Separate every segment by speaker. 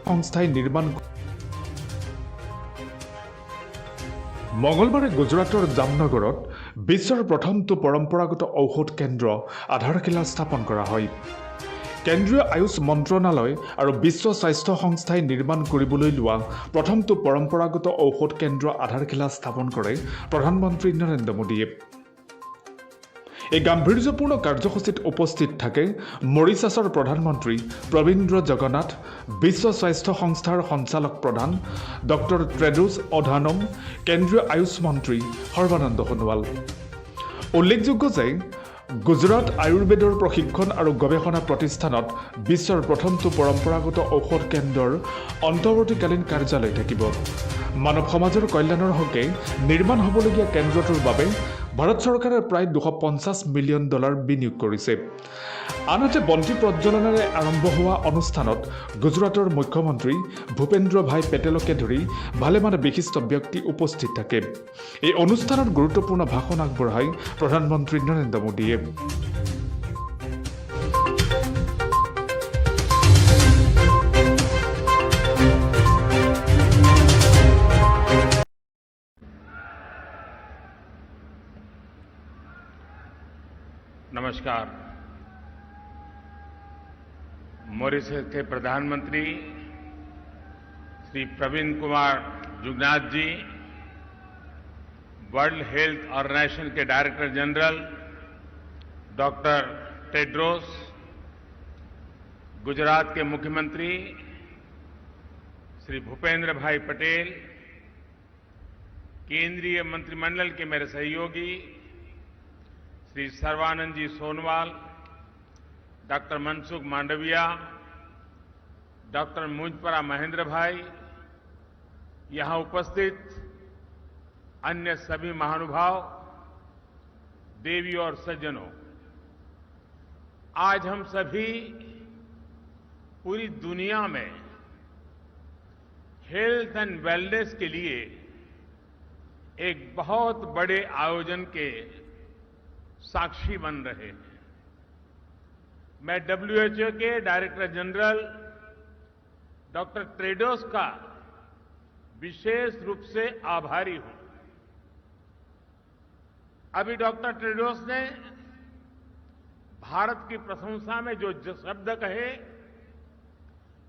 Speaker 1: সংস্থাই নিৰ্মাণ মঙলবাৰে গুজৰাটৰ জামনগৰত বিশ্বৰ প্ৰথমটো পৰম্পৰাগত ঔষধ কেন্দ্ৰ আধাৰশিলা স্থাপন কৰা হয়। কেন্দ্ৰীয় আয়ুষ মন্ত্ৰণালয় আৰু বিশ্ব স্বাস্থ্য সংস্থাই নিৰ্মাণ কৰিবলৈ লোৱা প্ৰথমটো পৰম্পৰাগত ঔষধ কেন্দ্ৰ আধাৰশিলা স্থাপন কৰে প্ৰধানমন্ত্ৰী নৰেন্দ্ৰ মোদীয়ে। এই গাম্ভীৰ্যপূৰ্ণ কাৰ্যসূচীত উপস্থিত থাকে মৰিছাছৰ প্ৰধানমন্ত্ৰী প্ৰবীন্দ্ৰ জগন্নাথ, বিশ্ব স্বাস্থ্য সংস্থাৰ সঞ্চালক প্ৰধান ডক্টৰ টেড্ৰছ অধানম, কেন্দ্ৰীয় আয়ুষ মন্ত্ৰী সৰ্বানন্দ সোণোৱাল। উল্লেখযোগ্য যে গুজৰাট আয়ুৰ্বেদৰ প্ৰশিক্ষণ আৰু গৱেষণা প্ৰতিষ্ঠানত বিশ্বৰ প্ৰথমটো পৰম্পৰাগত ঔষধ কেন্দ্ৰৰ অন্তৰ্বৰ্তীকালীন কাৰ্যালয় থাকিব। মানৱ সমাজৰ কল্যাণৰ হকে নিৰ্মাণ হ'বলগীয়া কেন্দ্ৰটোৰ বাবে ভাৰত চৰকাৰে প্ৰায় $250 মিলিয়ন বিনিয়োগ কৰিছে। আনহাতে বন্তি প্ৰজ্বলনেৰে আৰম্ভ হোৱা অনুষ্ঠানত গুজৰাটৰ মুখ্যমন্ত্ৰী ভূপেন্দ্ৰ ভাই পেটেলকে ধৰি ভালেমান বিশিষ্ট ব্যক্তি উপস্থিত থাকে। এই অনুষ্ঠানত গুৰুত্বপূৰ্ণ ভাষণ আগবঢ়ায় প্ৰধানমন্ত্ৰী নৰেন্দ্ৰ মোদীয়ে।
Speaker 2: नमस्कार। मॉरिशस के प्रधानमंत्री श्री प्रवीण कुमार जुगनाथ जी, वर्ल्ड हेल्थ ऑर्गेनाइजेशन के director general doctor Tedros, Gujarat के मुख्यमंत्री श्री भूपेंद्र भाई पटेल, केंद्रीय मंत्रिमंडल के मेरे सहयोगी श्री सर्बानंद जी सोनवाल, डॉक्टर मनसुख मांडविया, डॉक्टर मुझपरा महेंद्र भाई, यहां उपस्थित अन्य सभी महानुभाव, देवी और सज्जनों, आज हम सभी पूरी दुनिया में हेल्थ एंड वेलनेस के लिए एक बहुत बड़े आयोजन के साक्षी बन रहे हैं। मैं WHO के डायरेक्टर जनरल डॉक्टर टेड्रोस का विशेष रूप से आभारी हूं। अभी डॉक्टर टेड्रोस ने भारत की प्रशंसा में जो शब्द कहे,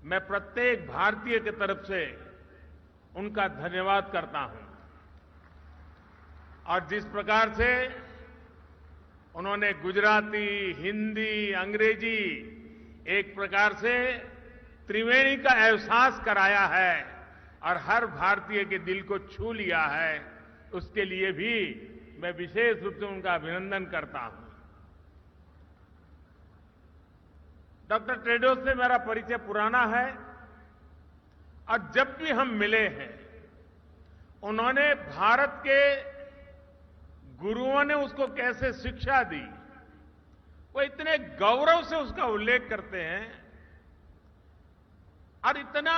Speaker 2: मैं प्रत्येक भारतीय की तरफ से उनका धन्यवाद करता हूं। और जिस प्रकार से उन्होंने गुजराती, हिंदी, अंग्रेजी एक प्रकार से त्रिवेणी का एहसास कराया है और हर भारतीय के दिल को छू लिया है, उसके लिए भी मैं विशेष रूप से उनका अभिनंदन करता हूं। डॉक्टर टेड्रोस से मेरा परिचय पुराना है और जब भी हम मिले हैं, उन्होंने भारत के गुरुओं ने उसको कैसे शिक्षा दी, वो इतने गौरव से उसका उल्लेख करते हैं और इतना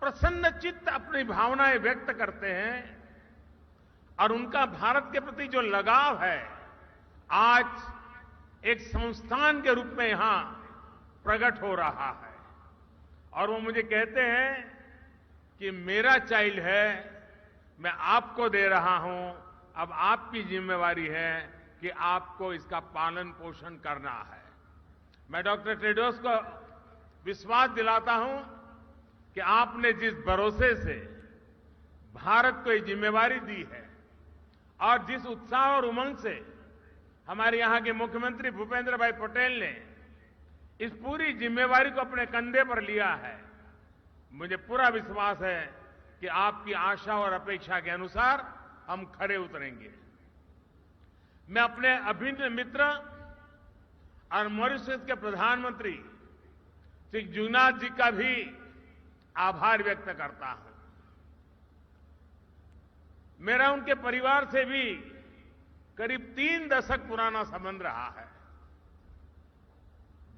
Speaker 2: प्रसन्न चित्त अपनी भावनाएं व्यक्त करते हैं और उनका भारत के प्रति जो लगाव है, आज एक संस्थान के रूप में यहां प्रकट हो रहा है। और वो मुझे कहते हैं कि मेरा चाइल्ड है, मैं आपको दे रहा हूं, अब आपकी जिम्मेवारी है कि आपको इसका पालन पोषण करना है। मैं डॉक्टर टेड्रोस को विश्वास दिलाता हूं कि आपने जिस भरोसे से भारत को ये जिम्मेवारी दी है और जिस उत्साह और उमंग से हमारे यहां के मुख्यमंत्री भूपेंद्र भाई पटेल ने इस पूरी जिम्मेवारी को अपने कंधे पर लिया है, मुझे पूरा विश्वास है कि आपकी आशा और अपेक्षा के अनुसार हम खरे उतरेंगे। मैं अपने अभिन्न मित्र और मॉरिशस के प्रधानमंत्री श्री जुगनाथ जी का भी आभार व्यक्त करता हूं। मेरा उनके परिवार से भी करीब 3 दशक पुराना संबंध रहा है।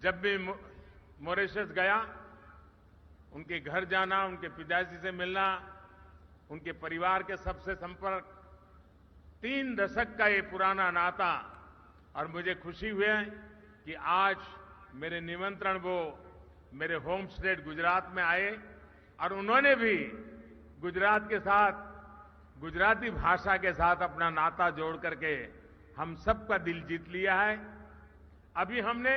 Speaker 2: जब भी मॉरिशस गया, उनके घर जाना, उनके पिताजी से मिलना, उनके परिवार के सबसे संपर्क, 3 दशक का ये पुराना नाता, और मुझे खुशी हुई कि आज मेरे निमंत्रण वो मेरे होम स्टेट गुजरात में आए और उन्होंने भी गुजरात के साथ, गुजराती भाषा के साथ अपना नाता जोड़ करके हम सबका दिल जीत लिया है। अभी हमने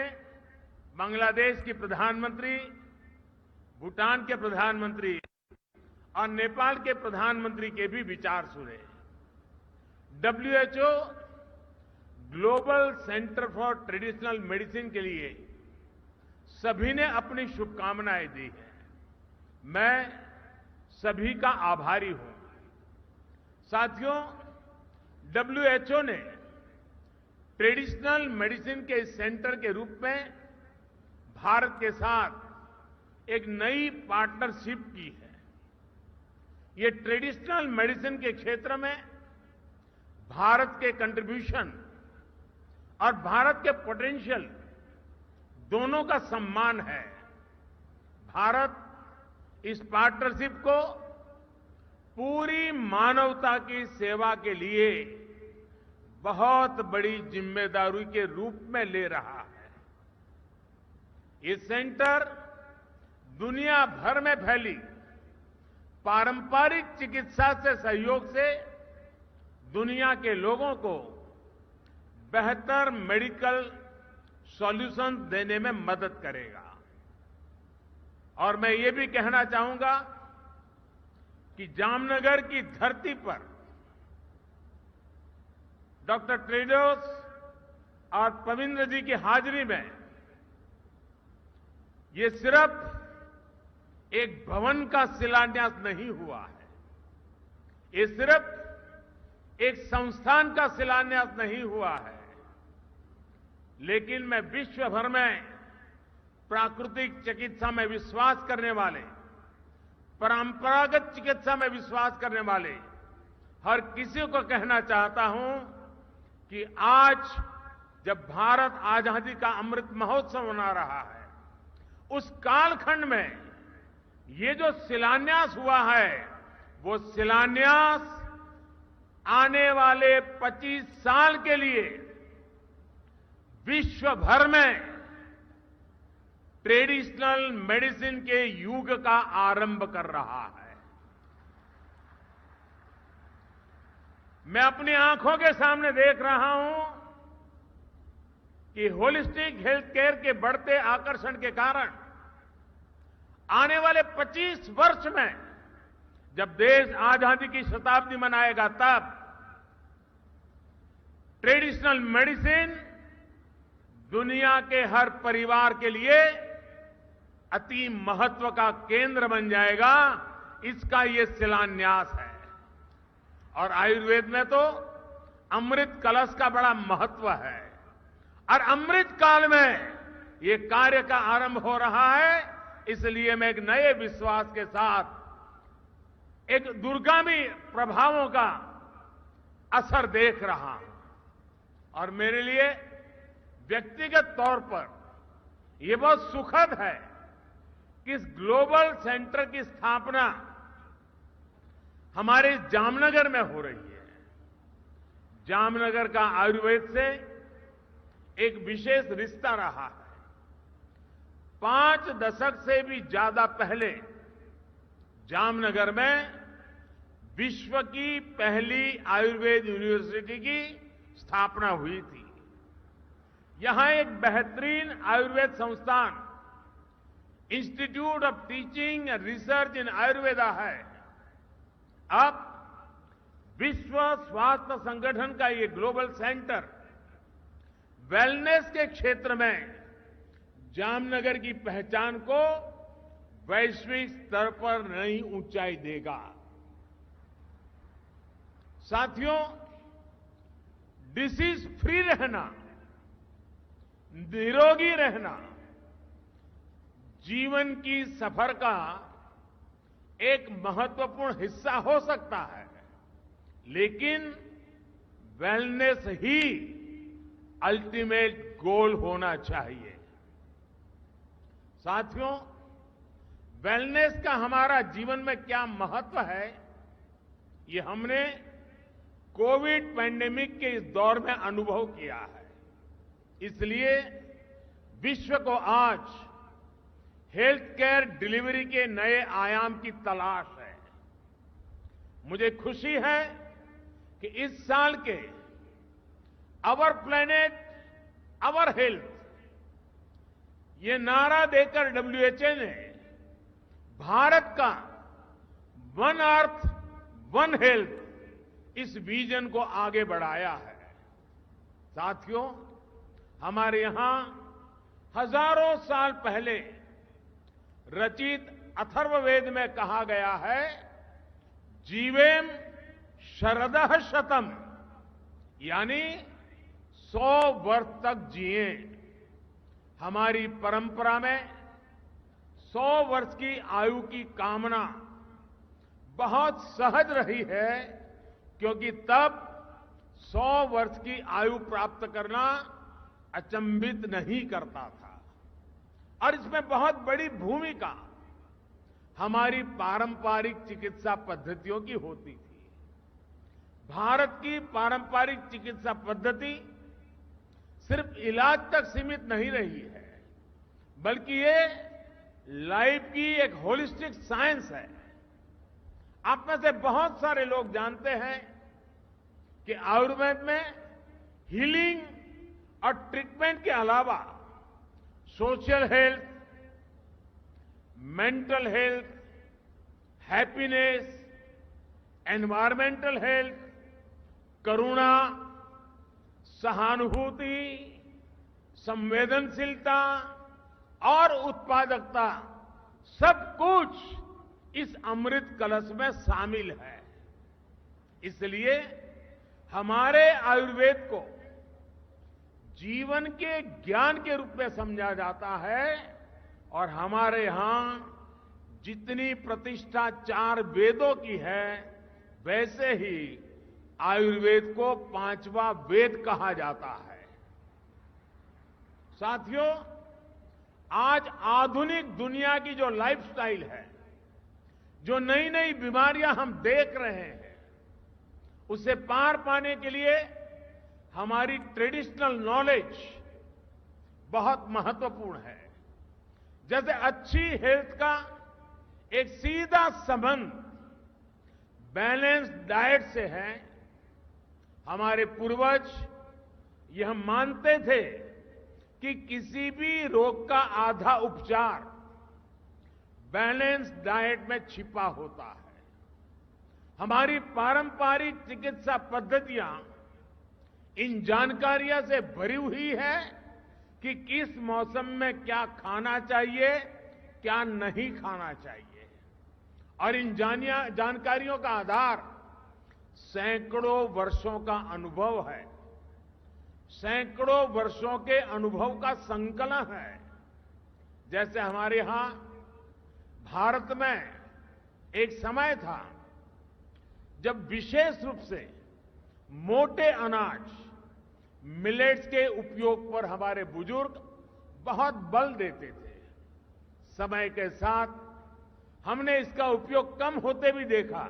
Speaker 2: बांग्लादेश की प्रधानमंत्री, भूटान के प्रधानमंत्री और नेपाल के प्रधानमंत्री के भी विचार सुने। WHO global centre for traditional medicine के लिए सभी ने अपनी शुभकामनाएं दी हैं। मैं सभी का आभारी हूं। साथियों, WHO ने ट्रेडिशनल मेडिसिन के सेंटर के रूप में भारत के साथ एक नई पार्टनरशिप की है। ये ट्रेडिशनल मेडिसिन के क्षेत्र में भारत के कंट्रीब्यूशन और भारत के पोटेंशियल दोनों का सम्मान है। भारत इस पार्टनरशिप को पूरी मानवता की सेवा के लिए बहुत बड़ी जिम्मेदारी के रूप में ले रहा है। ये सेंटर दुनिया भर में फैली पारंपरिक चिकित्सा से सहयोग से दुनिया के लोगों को बेहतर मेडिकल सॉल्यूशन देने में मदद करेगा। और मैं ये भी कहना चाहूंगा कि जामनगर की धरती पर डॉक्टर टेड्रोस और पविंद्र जी की हाजिरी में ये सिर्फ एक भवन का शिलान्यास नहीं हुआ है, ये सिर्फ एक संस्थान का शिलान्यास नहीं हुआ है, लेकिन मैं विश्व भर में प्राकृतिक चिकित्सा में विश्वास करने वाले, परंपरागत चिकित्सा में विश्वास करने वाले हर किसी को कहना चाहता हूं कि आज जब भारत आजादी का अमृत महोत्सव मना रहा है, उस कालखंड में ये जो शिलान्यास हुआ है, वो शिलान्यास आने वाले 25 साल के लिए विश्व भर में ट्रेडिशनल मेडिसिन के युग का आरंभ कर रहा है। मैं अपनी आंखों के सामने देख रहा हूं कि होलिस्टिक हेल्थ केयर के बढ़ते आकर्षण के कारण आने वाले 25 वर्ष में जब देश आजादी की शताब्दी मनाएगा, तब ट्रेडिशनल मेडिसिन दुनिया के हर परिवार के लिए अति महत्व का केंद्र बन जाएगा। इसका ये शिलान्यास है। और आयुर्वेद में तो अमृत कलश का बड़ा महत्व है और अमृत काल में ये कार्य का आरंभ हो रहा है। इसलिए मैं एक नए विश्वास के साथ एक दूरगामी प्रभावों का असर देख रहा हूं। और मेरे लिए व्यक्तिगत तौर पर यह बहुत सुखद है कि इस ग्लोबल सेंटर की स्थापना हमारे जामनगर में हो रही है। जामनगर का आयुर्वेद से एक विशेष रिश्ता रहा है। 5 दशक से भी ज्यादा पहले जामनगर में विश्व की पहली आयुर्वेद यूनिवर्सिटी की स्थापना हुई थी। यहां एक बेहतरीन आयुर्वेद संस्थान institute of teaching and research इन आयुर्वेदा है। अब विश्व स्वास्थ्य संगठन का ये ग्लोबल सेंटर वेलनेस के क्षेत्र में जामनगर की पहचान को वैश्विक स्तर पर नई ऊंचाई देगा। साथियों, डिसीज फ्री रहना, निरोगी रहना जीवन की सफर का एक महत्वपूर्ण हिस्सा हो सकता है, लेकिन वेलनेस ही अल्टीमेट गोल होना चाहिए। साथियों, वेलनेस का हमारा जीवन में क्या महत्व है, ये हमने कोविड पैंडेमिक के इस दौर में अनुभव किया है। इसलिए विश्व को आज हेल्थ केयर डिलीवरी के नए आयाम की तलाश है। मुझे खुशी है कि इस साल के अवर प्लेनेट अवर हेल्थ ये नारा देकर डब्ल्यूएचओ ने भारत का वन अर्थ वन हेल्थ इस विजन को आगे बढ़ाया है। साथियों, हमारे यहां हजारों साल पहले रचित अथर्ववेद में कहा गया है, जीवेम शरदः शतम, यानी 100 वर्ष तक जिए। हमारी परंपरा में 100 वर्ष की आयु की कामना बहुत सहज रही है, क्योंकि तब 100 वर्ष की आयु प्राप्त करना अचंभित नहीं करता था। और इसमें बहुत बड़ी भूमिका हमारी पारंपरिक चिकित्सा पद्धतियों की होती थी। भारत की पारंपरिक चिकित्सा पद्धति सिर्फ इलाज तक सीमित नहीं रही है, बल्कि ये लाइफ की एक होलिस्टिक साइंस है। आप में से बहुत सारे लोग जानते हैं कि आयुर्वेद में हीलिंग और ट्रीटमेंट के अलावा social health, mental health, happiness, environmental health, करुणा, सहानुभूति, संवेदनशीलता और उत्पादकता सब कुछ इस अमृत कलश में शामिल है। इसलिए हमारे आयुर्वेद को जीवन के ज्ञान के रूप में समझा जाता है और हमारे यहां जितनी प्रतिष्ठा 4 वेदों की है, वैसे ही आयुर्वेद को 5वां वेद कहा जाता है। साथियों, आज आधुनिक दुनिया की जो लाइफस्टाइल है, जो नई नई बीमारियां हम देख रहे हैं, उसे पार पाने के लिए हमारी ट्रेडिशनल नॉलेज बहुत महत्वपूर्ण है। जैसे अच्छी हेल्थ का एक सीधा संबंध बैलेंस डाइट से है। हमारे पूर्वज यह मानते थे कि किसी भी रोग का आधा उपचार बैलेंस डाइट में छिपा होता है। हमारी पारंपरिक चिकित्सा पद्धतियां इन जानकारियों से भरी हुई है कि किस मौसम में क्या खाना चाहिए, क्या नहीं खाना चाहिए। और इन जानकारियों का आधार सैकड़ों वर्षों का अनुभव है, सैकड़ों वर्षों के अनुभव का संकलन है। जैसे हमारे यहां भारत में एक समय था जब विशेष रूप से मोटे अनाज मिलेट्स के उपयोग पर हमारे बुजुर्ग बहुत बल देते थे। समय के साथ हमने इसका उपयोग कम होते भी देखा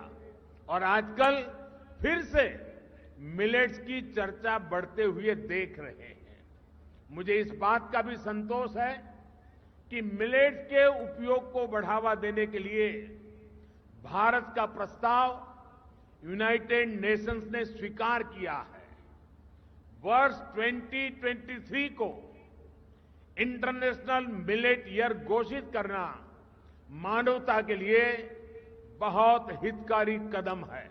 Speaker 2: और आजकल फिर से मिलेट्स की चर्चा बढ़ते हुए देख रहे हैं। मुझे इस बात का भी संतोष है कि मिलेट्स के उपयोग को बढ़ावा देने के लिए भारत का प्रस्ताव यूनाइटेड नेशंस ने स्वीकार किया है। वर्ष 2023 को इंटरनेशनल मिलेट ईयर घोषित करना मानवता के लिए बहुत हितकारी कदम है।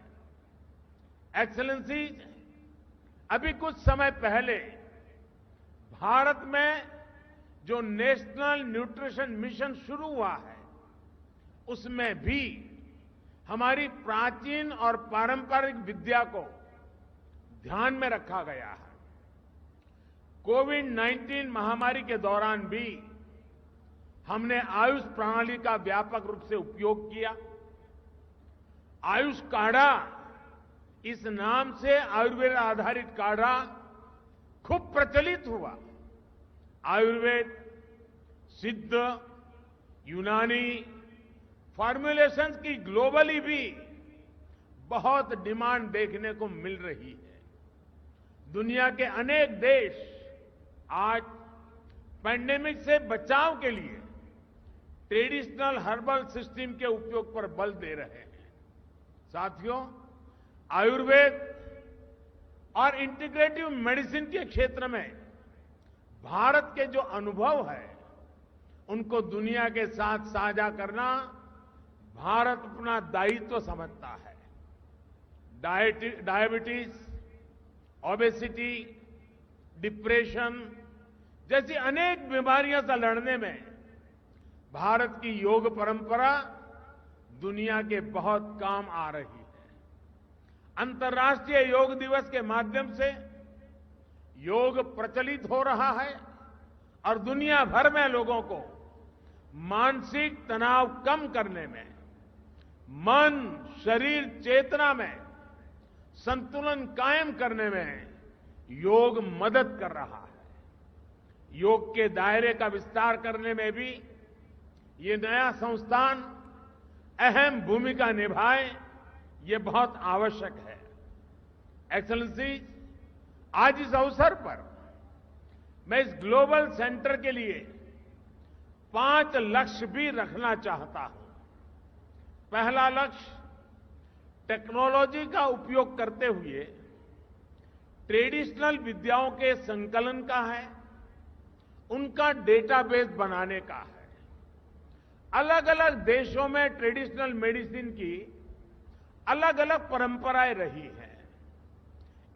Speaker 2: एक्सेलेंसीज, अभी कुछ समय पहले भारत में जो नेशनल न्यूट्रिशन मिशन शुरू हुआ है, उसमें भी हमारी प्राचीन और पारंपरिक विद्या को ध्यान में रखा गया है। कोविड-19 महामारी के दौरान भी हमने आयुष प्रणाली का व्यापक रूप से उपयोग किया। आयुष काढ़ा, इस नाम से आयुर्वेद आधारित काढ़ा खूब प्रचलित हुआ। आयुर्वेद, सिद्ध, यूनानी फॉर्मुलेशंस की ग्लोबली भी बहुत डिमांड देखने को मिल रही है। दुनिया के अनेक देश आज पैंडेमिक से बचाव के लिए ट्रेडिशनल हर्बल सिस्टम के उपयोग पर बल दे रहे हैं। साथियों, आयुर्वेद और इंटीग्रेटिव मेडिसिन के क्षेत्र में भारत के जो अनुभव है उनको दुनिया के साथ साझा करना भारत अपना दायित्व समझता है। डायबिटीज, ओबेसिटी, डिप्रेशन जैसी अनेक बीमारियों से लड़ने में भारत की योग परंपरा दुनिया के बहुत काम आ रही है। अंतर्राष्ट्रीय योग दिवस के माध्यम से योग प्रचलित हो रहा है और दुनिया भर में लोगों को मानसिक तनाव कम करने में, मन, शरीर, चेतना में संतुलन कायम करने में योग मदद कर रहा है। योग के दायरे का विस्तार करने में भी ये नया संस्थान अहम भूमिका निभाए, ये बहुत आवश्यक है। एक्सेलेंसी, आज इस अवसर पर मैं इस ग्लोबल सेंटर के लिए 5 लक्ष्य भी रखना चाहता हूं। पहला लक्ष्य टेक्नोलॉजी का उपयोग करते हुए ट्रेडिशनल विद्याओं के संकलन का है, उनका डेटाबेस बनाने का है। अलग अलग देशों में ट्रेडिशनल मेडिसिन की अलग अलग परंपराएं रही हैं।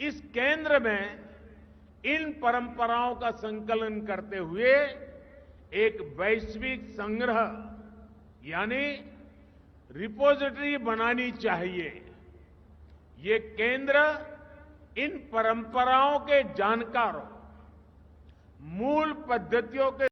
Speaker 2: इस केंद्र में इन परंपराओं का संकलन करते हुए एक वैश्विक संग्रह यानी रिपोजिटरी बनानी चाहिए। ये केंद्र इन परंपराओं के जानकारों, मूल पद्धतियों के